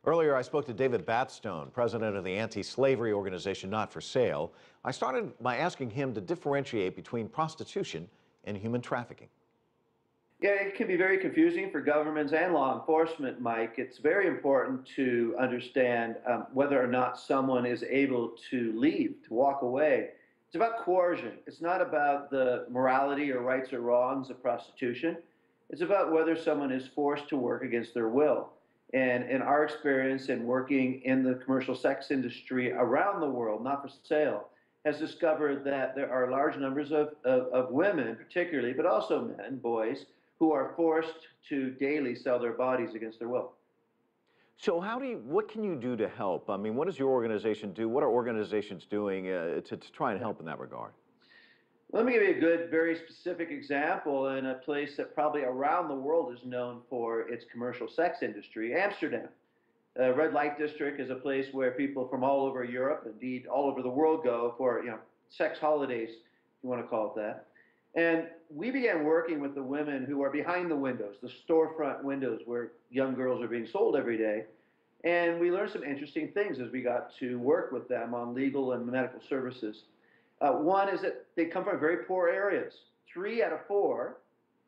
Earlier, I spoke to David Batstone, president of the anti-slavery organization Not for Sale. I started by asking him to differentiate between prostitution and human trafficking. Yeah, it can be very confusing for governments and law enforcement, Mike. It's very important to understand whether or not someone is able to leave, to walk away. It's about coercion. It's not about the morality or rights or wrongs of prostitution. It's about whether someone is forced to work against their will. And in our experience in working in the commercial sex industry around the world, Not for Sale has discovered that there are large numbers of women, particularly, but also men, boys, who are forced to daily sell their bodies against their will. So what can you do to help? I mean, what does your organization do? What are organizations doing to try and help in that regard? Let me give you a good, very specific example in a place that probably around the world is known for its commercial sex industry, Amsterdam. Red light district is a place where people from all over Europe, indeed all over the world, go for sex holidays, if you want to call it that. And we began working with the women who are behind the windows, the storefront windows where young girls are being sold every day. And we learned some interesting things as we got to work with them on legal and medical services. One is that they come from very poor areas. 3 out of 4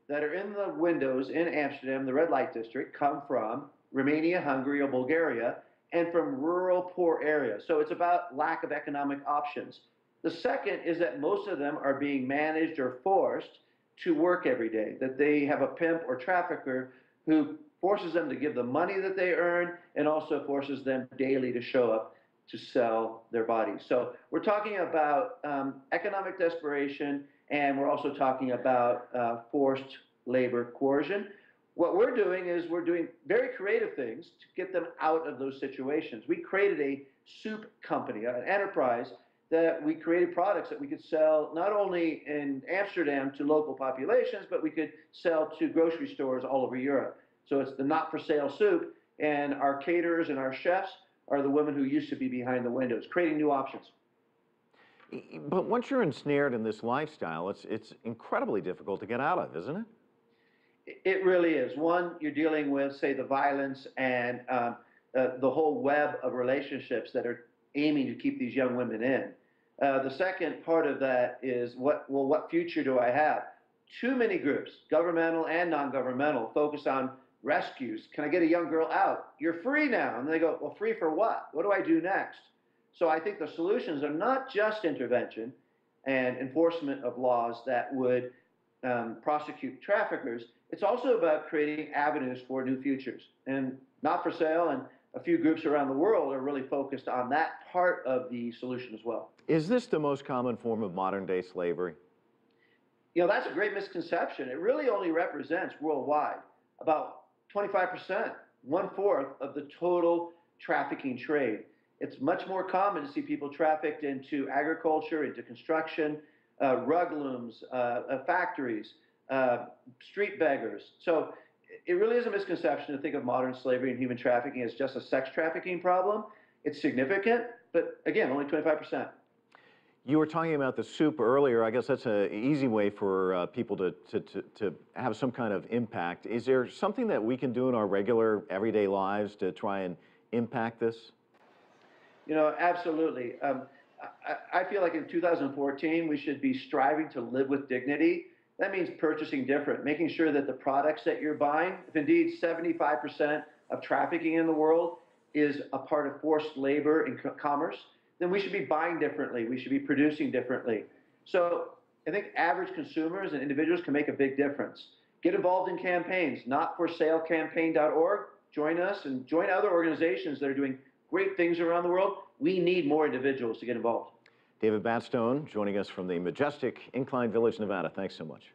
that are in the windows in Amsterdam, the red light district, come from Romania, Hungary, or Bulgaria, and from rural poor areas. So it's about lack of economic options. The second is that most of them are being managed or forced to work every day, that they have a pimp or trafficker who forces them to give the money that they earn and also forces them daily to show up to sell their bodies. So we're talking about economic desperation, and we're also talking about forced labor coercion. What we're doing is we're doing very creative things to get them out of those situations. We created a soup company, an enterprise, that we created products that we could sell not only in Amsterdam to local populations, but we could sell to grocery stores all over Europe. So it's the Not for Sale soup, and our caterers and our chefs are the women who used to be behind the windows, creating new options. But once you're ensnared in this lifestyle, it's incredibly difficult to get out of, isn't it? It really is. One, you're dealing with, say, the violence and the whole web of relationships that are aiming to keep these young women in. The second part of that is, what future do I have? Too many groups, governmental and non-governmental, focus on rescues. Can I get a young girl out? You're free now. And they go, well, free for what? What do I do next? So I think the solutions are not just intervention and enforcement of laws that would prosecute traffickers. It's also about creating avenues for new futures. And Not for Sale and a few groups around the world are really focused on that part of the solution as well. Is this the most common form of modern-day slavery? That's a great misconception. It really only represents worldwide about 25%, 1/4 of the total trafficking trade. It's much more common to see people trafficked into agriculture, into construction, rug looms, factories, street beggars. So it really is a misconception to think of modern slavery and human trafficking as just a sex trafficking problem. It's significant, but again, only 25%. You were talking about the soup earlier. I guess that's an easy way for people to have some kind of impact. Is there something that we can do in our regular, everyday lives to try and impact this? Absolutely. I feel like in 2014, we should be striving to live with dignity. That means purchasing different, making sure that the products that you're buying, if indeed 75% of trafficking in the world is a part of forced labor in commerce, then we should be buying differently. We should be producing differently. So I think average consumers and individuals can make a big difference. Get involved in campaigns, notforsalecampaign.org. Join us and join other organizations that are doing great things around the world. We need more individuals to get involved. David Batstone joining us from the majestic Incline Village, Nevada. Thanks so much.